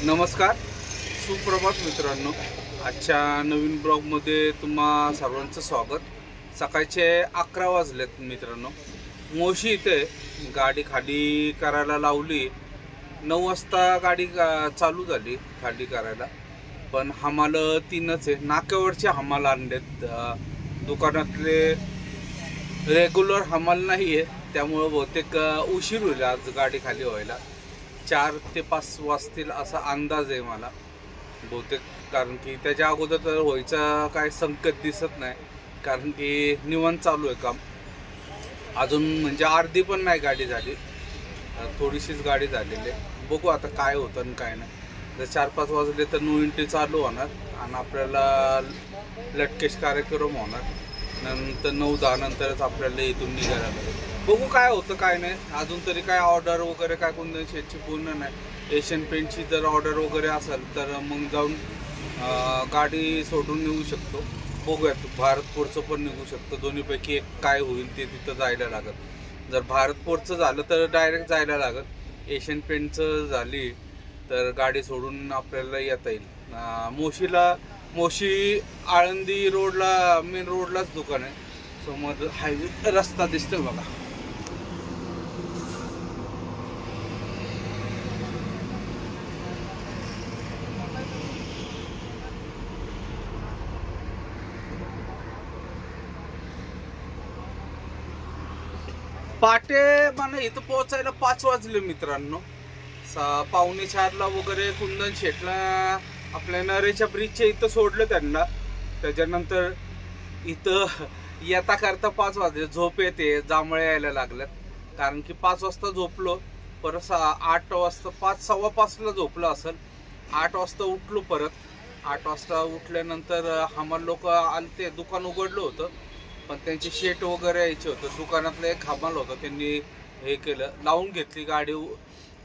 नमस्कार, सुप्रभात मित्रांनो. आजच्या नवीन ब्लॉगमध्ये तुम्हा सर्वांचं स्वागत. सकाळचे 11 वाजलेत मित्रांनो. मोशी इथे गाडी खाली करायला लावली. 9 वाजता गाडी चालू झाली खाली करायला, पण हमाल 3च आहे. नाक्यावरचे हमाल आणलेत, दुकानातले रेग्युलर हमाल नाही आहे, त्यामुळे बहुतेक उशीर होईल आज गाडी खाली व्हायला. 4 ते 5 वाजतील असा अंदाज आहे मला बहुतेक, कारण की त्याच्या अगोदर तर व्हायचा काय संकेत दिसत नाही, कारण की निवांत चालू आहे काम. अजून म्हणजे अर्धी पण नाही गाडी झाली, थोडीशीच गाडी झालेली आहे. बघू आता काय होतं आणि काय नाही. जर 4-5 वाजले तर 9 चालू होणार आणि आपल्याला लटकेश कार्यक्रम होणार. नंतर 9-10 नंतरच आपल्याला इथून निघायला लागेल. बघू काय होतं काय नाही. अजून तरी काय ऑर्डर वगैरे काय कोणत्या शेटची पूर्ण नाही. एशियन पेंटची जर ऑर्डर वगैरे असेल तर मग जाऊन गाडी सोडून निघू शकतो. बघूयात, भारतपोर्टचं पण निघू शकतो. दोन्हीपैकी एक काय होईल ते तिथं जायला लागत. जर भारतपोर्टचं झालं तर डायरेक्ट जायला लागत. एशियन पेंटचं झाली तर गाडी सोडून आपल्याला येता येईल. मोशी आळंदी रोडला, मेन रोडलाच दुकान आहे. समोर हायवे रस्ता दिसतोय बघा. पाटे मला इथं पोहोचायला 5 वाजले मित्रांनो. 3:45 वगैरे कुंदन शेटला आपल्या नरेच्या ब्रिजच्या इथं सोडलं त्यांना. त्याच्यानंतर इथं येता करता 5 वाजले. झोप येते, जांभळे यायला लागल्यात, कारण की 5 वाजता झोपलो. परत 8 वाजता 5:15ला झोपलो असेल. 8 वाजता उठलो. परत 8 वाजता उठल्यानंतर हमाल लोक आलते. दुकान उघडलं होतं, पण त्यांचे शेट वगैरे यायचे होतं. दुकानातलं एक हमाल होतं, त्यांनी हे केलं, लावून घेतली गाडी,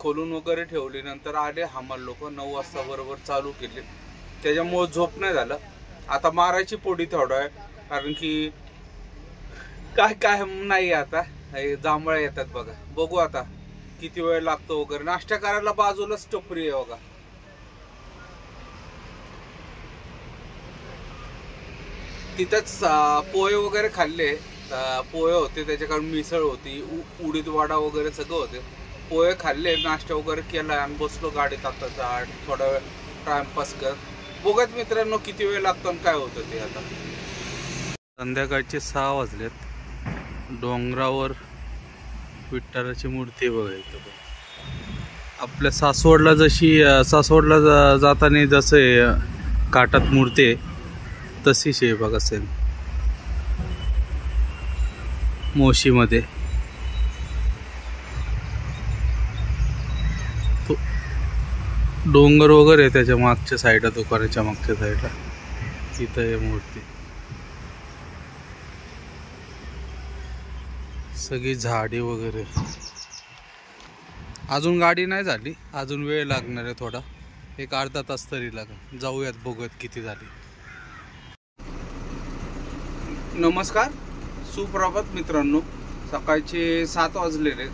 खोलून वगैरे ठेवली. नंतर आले हमाल लोक. 9 वाजता बरोबर चालू केली. त्याच्यामुळे झोप नाही झालं. आता मारायची पोडी थोडा आहे, कारण की काय नाही. आता जांभळ्या येतात बघा. बघू आता किती वेळ लागतो वगैरे. नाश्ता करायला बाजूलाच टपरी आहे बघा. तिथंच पोहे वगैरे खाल्ले. पोहे होते, त्याच्याकडून मिसळ होती, उडीद वडा वगैरे सगळं होते. पोहे खाल्ले, नाश्ता वगैरे केला आणि बसलो गाडीत. आता थोडा वेळ टाइमपास करत. बघत मित्रांनो किती वेळ लागतो आणि काय होतं ते. आता संध्याकाळचे 6 वाजलेत. डोंगरावर विठ्ठलाची मूर्ती बघायचं. आपल्या सासवडला जाताना जसं काटात मूर्ती आहे तशीच आहे बघा, सेम मोशीमध्ये. डोंगर वगैरे आहे त्याच्या मागच्या साईडला, दुकानाच्या मागच्या साईडला तिथं आहे मूर्ती. सगळी झाडी वगैरे. अजून गाडी नाही झाली, अजून वेळ लागणार आहे थोडा, एक अर्धा तास तरी लागेल. जाऊयात, बघूयात किती झाली. नमस्कार, सुप्रभात मित्रांनो. सकाळचे 7 वाजलेले.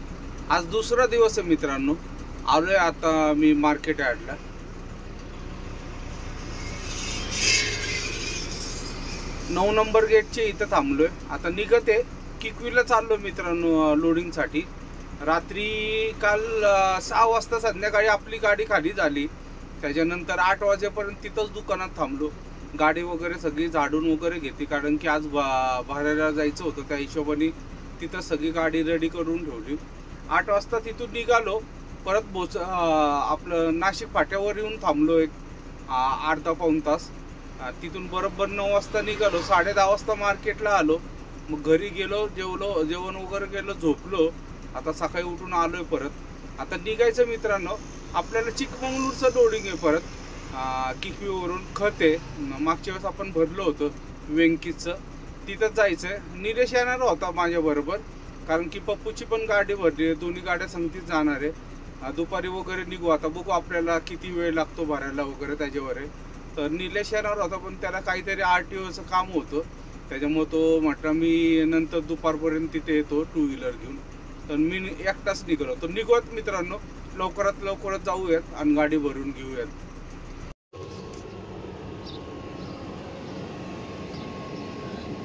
आज दुसरा दिवस आहे मित्रांनो. आलोय आता मी मार्केट यार्डला. नऊ नंबर गेटचे इथं थांबलोय. आता निघत आहे, किकवीला चाललो मित्रांनो लोडिंगसाठी. रात्री काल 6 वाजता संध्याकाळी आपली गाडी खाली झाली. त्याच्यानंतर 8 वाजेपर्यंत तिथंच दुकानात थांबलो. गाडी वगैरे सगळी झाडून वगैरे घेतली, कारण की आज भाड्याला जायचं होतं. त्या हिशोबाने तिथं सगळी गाडी रेडी करून ठेवली. 8 वाजता तिथून निघालो. परत आपलं नाशिक फाट्यावर येऊन थांबलो एक अर्धा-पाऊण तास. तिथून बरोबर 9 वाजता निघालो. 10:30 वाजता मार्केटला आलो. मग घरी गेलो, जेवण वगैरे केलं, झोपलो. आता सकाळी उठून आलोय परत. आता निघायचं मित्रांनो. आपल्याला चिकमंगळूरचं लोडिंग आहे परत. किकवीवरून खत आहे, मागच्या वेळेस आपण भरलं होतं व्यंकीचं, तिथंच जायचं आहे. निलेश येणार होता माझ्याबरोबर, कारण की पप्पूची पण गाडी भरली आहे. दोन्ही गाड्या संगतीच जाणार आहे. दुपारी वगैरे निघू. आता बघू आपल्याला किती वेळ लागतो भरायला वगैरे, त्याच्यावर आहे. तर निलेश येणार होता, पण त्याला काहीतरी RTOचं काम होतं, त्याच्यामुळे तो म्हटलं मी नंतर दुपारपर्यंत तिथे येतो 2 व्हीलर घेऊन. तर मी एकटाच निघालो. तर निघत मित्रांनो लवकरात लवकरात जाऊयात आणि गाडी भरून घेऊयात.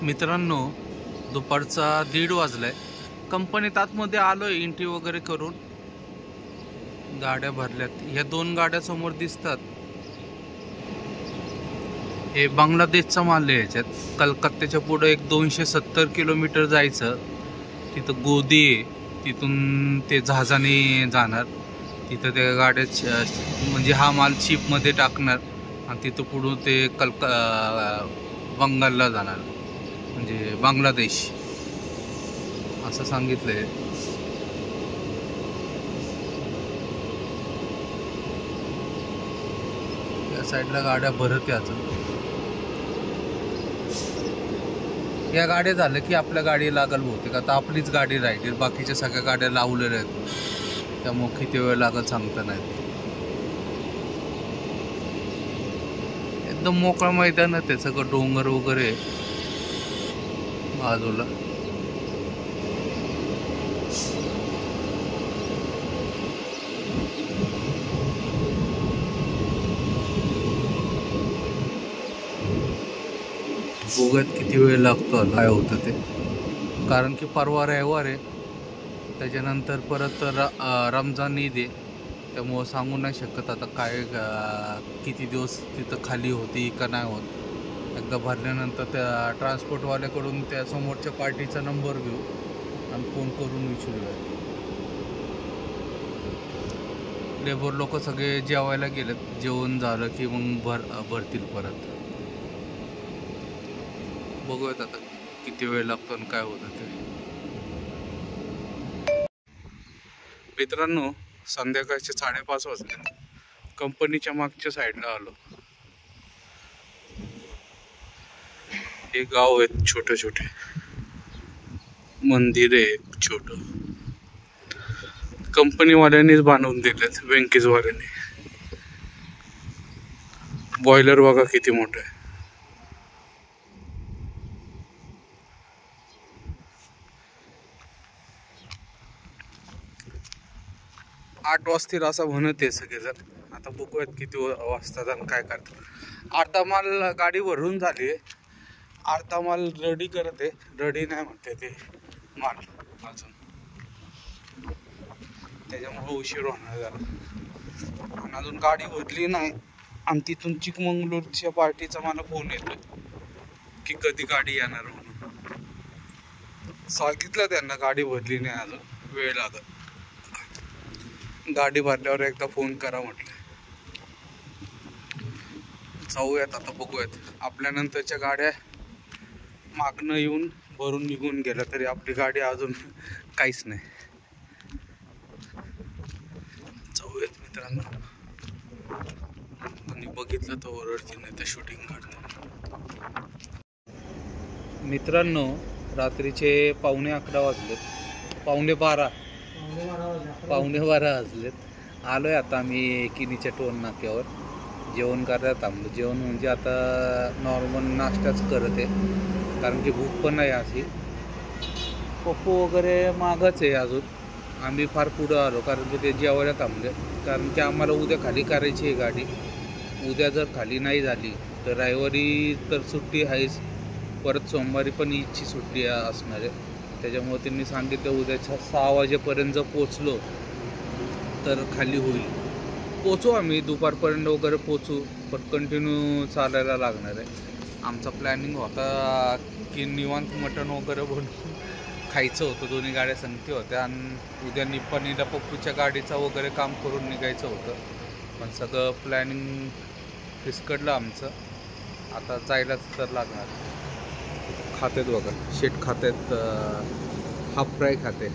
मित्रांनो, दुपारचा 1:30 वाजलाय. कंपनीत आतमध्ये आलोय, एंट्री वगैरे करून गाड्या भरल्यात. ह्या 2 गाड्या समोर दिसतात, हे बांगलादेशचा माल आहे. याच्यात कलकत्त्याच्या पुढे एक 270 किलोमीटर जायचं, तिथं गोदी आहे, तिथून ते जहाजाने जाणार. तिथं त्या गाड्या म्हणजे हा माल शिपमध्ये टाकणार आणि तिथं पुढून ते बंगालला जाणार, म्हणजे बांगलादेश असं सांगितलंय. या साईडला गाड्या भरत आहे अजून. या गाड्या झालं की आपल्या गाडी लागल बहुतेक. आता आपलीच गाडी राहिली, बाकीच्या सगळ्या गाड्या लावलेल्या आहेत, त्यामुळे किती वेळ लागल सांगता नाही. एकदम मोकळं मैदान आहे, ते सगळं डोंगर वगैरे बाजूला. बघूयात किती वेळ लागतो, काय होतं ते. कारण की परवा रविवार आहे, त्याच्यानंतर परत रमजान ईद आहे, त्यामुळं सांगू नाही शकत आता काय किती दिवस तिथं खाली होती का नाही होत. एकदा भरल्यानंतर त्या ट्रान्सपोर्टवाल्याकडून त्या समोरच्या पार्टीचा नंबर घेऊ आणि फोन करून विचारूया. लेबर लोक सगळे जेवायला गेलेत, जेवण झालं की मग भरतील परत. बघूयात आता किती वेळ लागतो आणि काय होतं ते. मित्रांनो, संध्याकाळचे 5:30 वाजले. कंपनीच्या मागच्या साईडला आलो. हे गाव आहेत, छोटे छोटे मंदिर आहे, छोट कंपनीवाल्यांनीच बांधून दिलेत, बँकेजवाल्यांनी. बॉयलर बघा किती मोठं आहे. 8 वाजतील असं म्हणत आहे सगळेजण. आता बघूयात किती वाजतात आणि काय करतात. अर्धा माल गाडी भरून झाली आहे, अर्धा माल रेडी करत आहे. रेडी नाही म्हणते ते माल अजून, त्याच्यामुळे उशीर होणार जरा. आणि अजून गाडी भरली नाही. आणि तिथून चिकमंगळूरच्या पार्टीचा मला फोन येतो की कधी गाडी येणार म्हणून. सांगितलं त्यांना गाडी भरली नाही अजून, वेळ लागत. गाडी भरल्यावर एकदा फोन करा म्हटलं. जाऊयात आता, बघूयात. आपल्यानंतरच्या गाड्या मागणं येऊन भरून निघून गेल्या तरी आपली गाडी अजून काहीच नाही. जाऊयात मित्रांनो. आणि बघितलं तर ओरडती, नाही तर शूटिंग काढतो. मित्रांनो, रात्रीचे 11:15 वाजलेत, 11:15 वाजलेत. आलोय आता आम्ही किनीच्या टोल नाक्यावर. जेवण करायला थांबलो. जेवण म्हणजे आता नॉर्मल नाश्ताच करत आहे, कारण की भूक पण नाही अशी. पप्पू वगैरे मागच आहे अजून. आम्ही फार पुढं आलो कारण की ते जेवायला थांबले. कारण की आम्हाला उद्या खाली करायची आहे गाडी. उद्या जर खाली नाही झाली तर रविवारी तर सुट्टी आहेच, परत सोमवारी पण ईदची सुट्टी असणार आहे. त्याच्यामुळे त्यांनी सांगितलं उद्याच्या 6 वाजेपर्यंत जर पोचलो तर खाली होईल. पोचू आम्ही दुपारपर्यंत वगैरे पोचू, पण कंटिन्यू चालायला लागणार आहे. आमचा प्लॅनिंग होता की निवांत मटण वगैरे बनवून खायचं होतं. दोन्ही गाड्या संगती होत्या आणि उद्या निप्पाणीला पप्पूच्या गाडीचा वगैरे काम करून निघायचं होतं. पण सगळं प्लॅनिंग फिसकडलं आमचं. आता जायलाच तर लागणार. खातेत बघा, शेट खातेत, हाफ फ्राय खाते.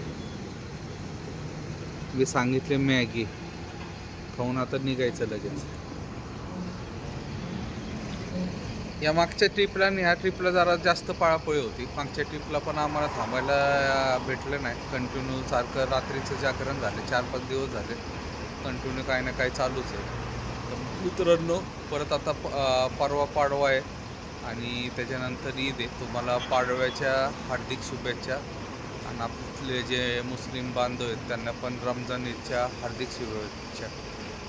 मी सांगितले मॅगी खाऊन आता निघायचं लगेच. या मागच्या ट्रिपला आणि ह्या ट्रिपला जरा जास्त पळापळी होती. मागच्या ट्रिपला पण आम्हाला थांबायला भेटलं नाही. कंटिन्यू सारखं रात्रीचं जागरण झाले, 4-5 दिवस झाले कंटिन्यू काही ना काही चालूच आहे. तर मित्रांनो, परत आता परवा पाडवा आहे आणि त्याच्यानंतर ईद आहे. तुम्हाला पाडव्याच्या हार्दिक शुभेच्छा. आणि असलेले जे मुस्लिम बांधव आहेत त्यांना पण रमजान ईदच्या हार्दिक शुभेच्छा.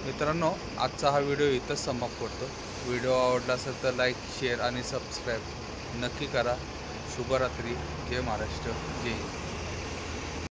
मित्रांनो, आजचा हा व्हिडिओ इथंच समाप्त करतो. व्हिडिओ आवडला असेल तर लाईक, शेअर आणि सबस्क्राईब नक्की करा. शुभरात्री. जय महाराष्ट्र. जय हिंद.